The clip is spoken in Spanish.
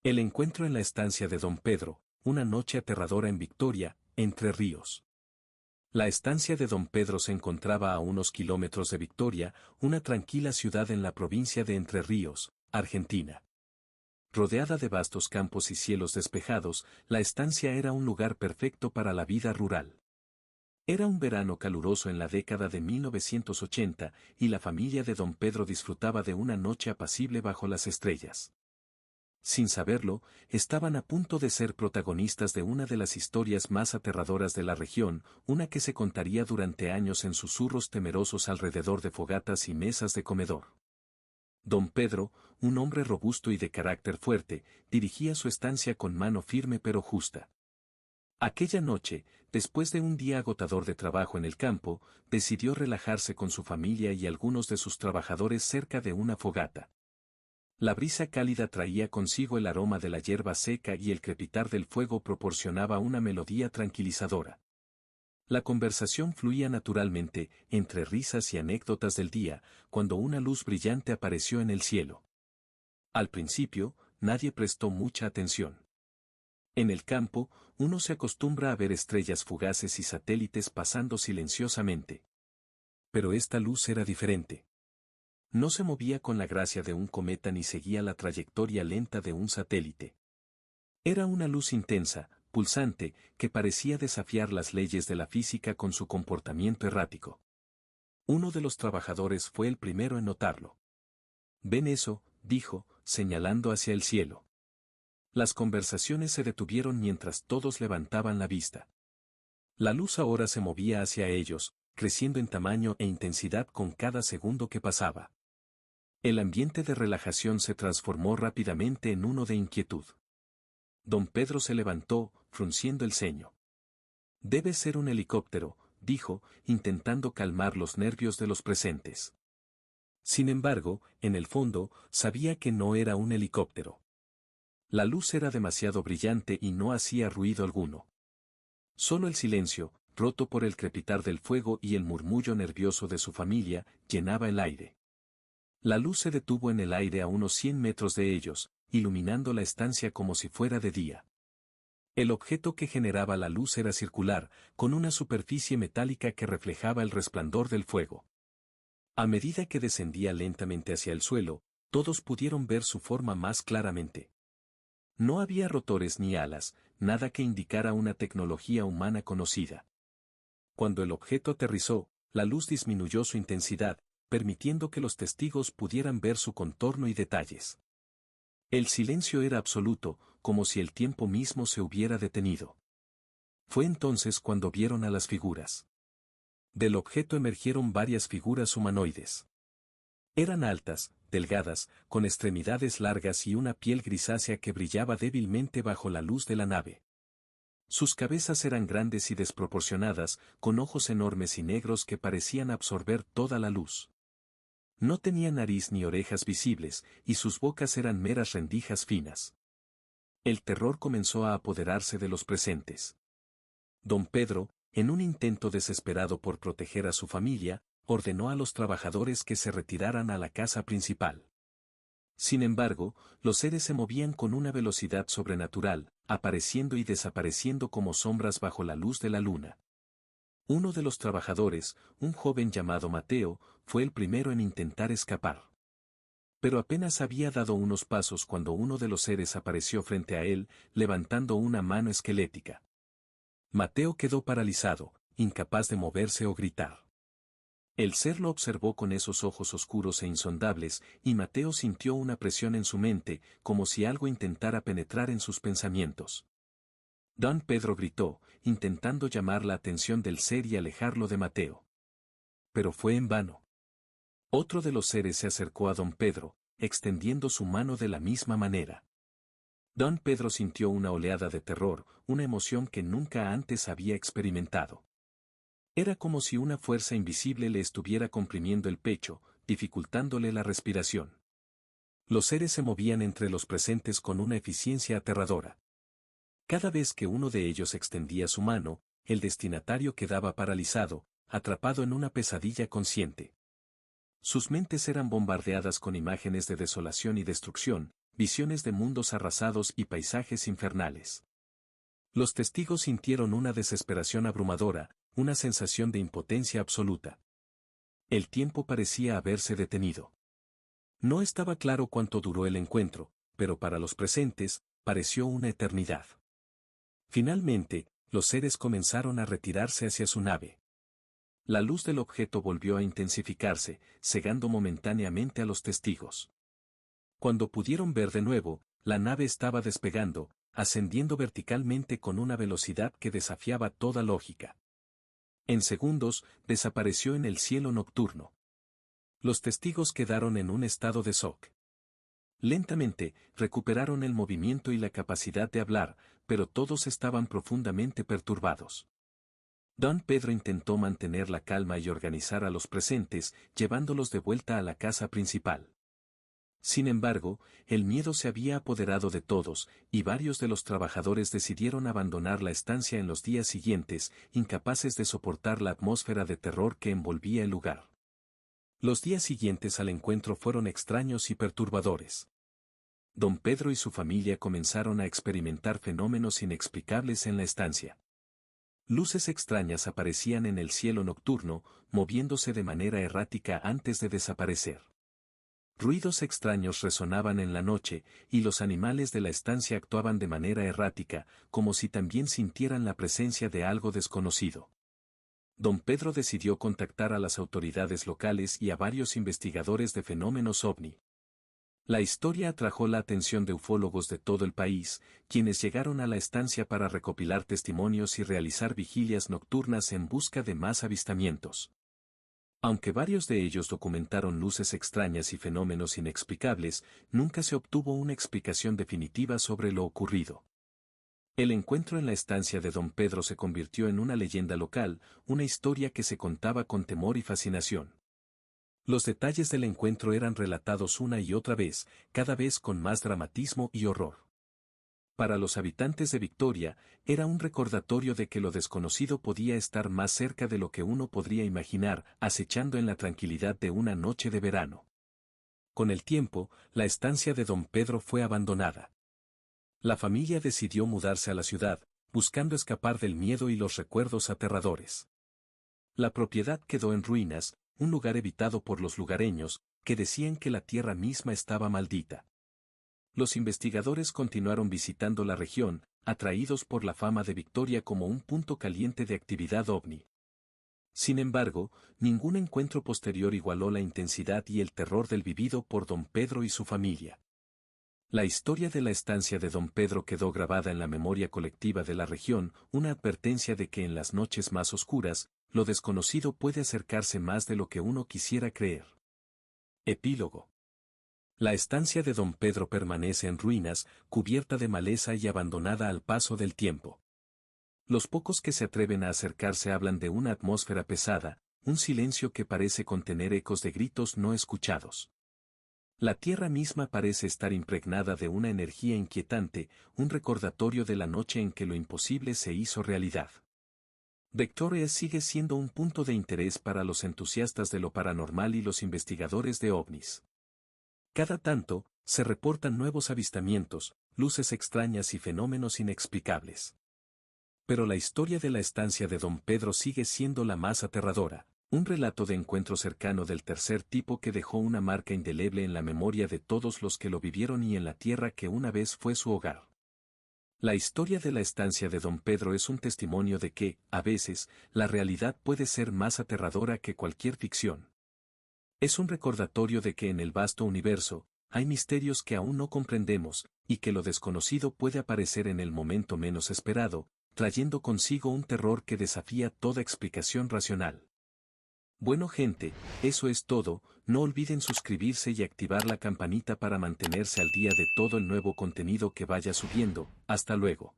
El encuentro en la estancia de Don Pedro, una noche aterradora en Victoria, Entre Ríos. La estancia de Don Pedro se encontraba a unos kilómetros de Victoria, una tranquila ciudad en la provincia de Entre Ríos, Argentina. Rodeada de vastos campos y cielos despejados, la estancia era un lugar perfecto para la vida rural. Era un verano caluroso en la década de 1980 y la familia de Don Pedro disfrutaba de una noche apacible bajo las estrellas. Sin saberlo, estaban a punto de ser protagonistas de una de las historias más aterradoras de la región, una que se contaría durante años en susurros temerosos alrededor de fogatas y mesas de comedor. Don Pedro, un hombre robusto y de carácter fuerte, dirigía su estancia con mano firme pero justa. Aquella noche, después de un día agotador de trabajo en el campo, decidió relajarse con su familia y algunos de sus trabajadores cerca de una fogata. La brisa cálida traía consigo el aroma de la hierba seca y el crepitar del fuego proporcionaba una melodía tranquilizadora. La conversación fluía naturalmente, entre risas y anécdotas del día, cuando una luz brillante apareció en el cielo. Al principio, nadie prestó mucha atención. En el campo, uno se acostumbra a ver estrellas fugaces y satélites pasando silenciosamente. Pero esta luz era diferente. No se movía con la gracia de un cometa ni seguía la trayectoria lenta de un satélite. Era una luz intensa, pulsante, que parecía desafiar las leyes de la física con su comportamiento errático. Uno de los trabajadores fue el primero en notarlo. «¿Ven eso?», dijo, señalando hacia el cielo. Las conversaciones se detuvieron mientras todos levantaban la vista. La luz ahora se movía hacia ellos, creciendo en tamaño e intensidad con cada segundo que pasaba. El ambiente de relajación se transformó rápidamente en uno de inquietud. Don Pedro se levantó, frunciendo el ceño. «Debe ser un helicóptero», dijo, intentando calmar los nervios de los presentes. Sin embargo, en el fondo, sabía que no era un helicóptero. La luz era demasiado brillante y no hacía ruido alguno. Solo el silencio, roto por el crepitar del fuego y el murmullo nervioso de su familia, llenaba el aire. La luz se detuvo en el aire a unos 100 metros de ellos, iluminando la estancia como si fuera de día. El objeto que generaba la luz era circular, con una superficie metálica que reflejaba el resplandor del fuego. A medida que descendía lentamente hacia el suelo, todos pudieron ver su forma más claramente. No había rotores ni alas, nada que indicara una tecnología humana conocida. Cuando el objeto aterrizó, la luz disminuyó su intensidad, permitiendo que los testigos pudieran ver su contorno y detalles. El silencio era absoluto, como si el tiempo mismo se hubiera detenido. Fue entonces cuando vieron a las figuras. Del objeto emergieron varias figuras humanoides. Eran altas, delgadas, con extremidades largas y una piel grisácea que brillaba débilmente bajo la luz de la nave. Sus cabezas eran grandes y desproporcionadas, con ojos enormes y negros que parecían absorber toda la luz. No tenía nariz ni orejas visibles, y sus bocas eran meras rendijas finas. El terror comenzó a apoderarse de los presentes. Don Pedro, en un intento desesperado por proteger a su familia, ordenó a los trabajadores que se retiraran a la casa principal. Sin embargo, los seres se movían con una velocidad sobrenatural, apareciendo y desapareciendo como sombras bajo la luz de la luna. Uno de los trabajadores, un joven llamado Mateo, fue el primero en intentar escapar. Pero apenas había dado unos pasos cuando uno de los seres apareció frente a él, levantando una mano esquelética. Mateo quedó paralizado, incapaz de moverse o gritar. El ser lo observó con esos ojos oscuros e insondables, y Mateo sintió una presión en su mente, como si algo intentara penetrar en sus pensamientos. Don Pedro gritó, intentando llamar la atención del ser y alejarlo de Mateo. Pero fue en vano. Otro de los seres se acercó a Don Pedro, extendiendo su mano de la misma manera. Don Pedro sintió una oleada de terror, una emoción que nunca antes había experimentado. Era como si una fuerza invisible le estuviera comprimiendo el pecho, dificultándole la respiración. Los seres se movían entre los presentes con una eficiencia aterradora. Cada vez que uno de ellos extendía su mano, el destinatario quedaba paralizado, atrapado en una pesadilla consciente. Sus mentes eran bombardeadas con imágenes de desolación y destrucción, visiones de mundos arrasados y paisajes infernales. Los testigos sintieron una desesperación abrumadora, una sensación de impotencia absoluta. El tiempo parecía haberse detenido. No estaba claro cuánto duró el encuentro, pero para los presentes, pareció una eternidad. Finalmente, los seres comenzaron a retirarse hacia su nave. La luz del objeto volvió a intensificarse, cegando momentáneamente a los testigos. Cuando pudieron ver de nuevo, la nave estaba despegando, ascendiendo verticalmente con una velocidad que desafiaba toda lógica. En segundos, desapareció en el cielo nocturno. Los testigos quedaron en un estado de shock. Lentamente, recuperaron el movimiento y la capacidad de hablar, pero todos estaban profundamente perturbados. Don Pedro intentó mantener la calma y organizar a los presentes, llevándolos de vuelta a la casa principal. Sin embargo, el miedo se había apoderado de todos, y varios de los trabajadores decidieron abandonar la estancia en los días siguientes, incapaces de soportar la atmósfera de terror que envolvía el lugar. Los días siguientes al encuentro fueron extraños y perturbadores. Don Pedro y su familia comenzaron a experimentar fenómenos inexplicables en la estancia. Luces extrañas aparecían en el cielo nocturno, moviéndose de manera errática antes de desaparecer. Ruidos extraños resonaban en la noche, y los animales de la estancia actuaban de manera errática, como si también sintieran la presencia de algo desconocido. Don Pedro decidió contactar a las autoridades locales y a varios investigadores de fenómenos ovni. La historia atrajo la atención de ufólogos de todo el país, quienes llegaron a la estancia para recopilar testimonios y realizar vigilias nocturnas en busca de más avistamientos. Aunque varios de ellos documentaron luces extrañas y fenómenos inexplicables, nunca se obtuvo una explicación definitiva sobre lo ocurrido. El encuentro en la estancia de Don Pedro se convirtió en una leyenda local, una historia que se contaba con temor y fascinación. Los detalles del encuentro eran relatados una y otra vez, cada vez con más dramatismo y horror. Para los habitantes de Victoria, era un recordatorio de que lo desconocido podía estar más cerca de lo que uno podría imaginar, acechando en la tranquilidad de una noche de verano. Con el tiempo, la estancia de Don Pedro fue abandonada. La familia decidió mudarse a la ciudad, buscando escapar del miedo y los recuerdos aterradores. La propiedad quedó en ruinas, un lugar evitado por los lugareños, que decían que la tierra misma estaba maldita. Los investigadores continuaron visitando la región, atraídos por la fama de Victoria como un punto caliente de actividad ovni. Sin embargo, ningún encuentro posterior igualó la intensidad y el terror del vivido por Don Pedro y su familia. La historia de la estancia de Don Pedro quedó grabada en la memoria colectiva de la región, una advertencia de que en las noches más oscuras, lo desconocido puede acercarse más de lo que uno quisiera creer. Epílogo. La estancia de Don Pedro permanece en ruinas, cubierta de maleza y abandonada al paso del tiempo. Los pocos que se atreven a acercarse hablan de una atmósfera pesada, un silencio que parece contener ecos de gritos no escuchados. La tierra misma parece estar impregnada de una energía inquietante, un recordatorio de la noche en que lo imposible se hizo realidad. Victoria sigue siendo un punto de interés para los entusiastas de lo paranormal y los investigadores de ovnis. Cada tanto, se reportan nuevos avistamientos, luces extrañas y fenómenos inexplicables. Pero la historia de la estancia de Don Pedro sigue siendo la más aterradora, un relato de encuentro cercano del tercer tipo que dejó una marca indeleble en la memoria de todos los que lo vivieron y en la tierra que una vez fue su hogar. La historia de la estancia de Don Pedro es un testimonio de que, a veces, la realidad puede ser más aterradora que cualquier ficción. Es un recordatorio de que en el vasto universo, hay misterios que aún no comprendemos, y que lo desconocido puede aparecer en el momento menos esperado, trayendo consigo un terror que desafía toda explicación racional. Bueno gente, eso es todo, no olviden suscribirse y activar la campanita para mantenerse al día de todo el nuevo contenido que vaya subiendo, hasta luego.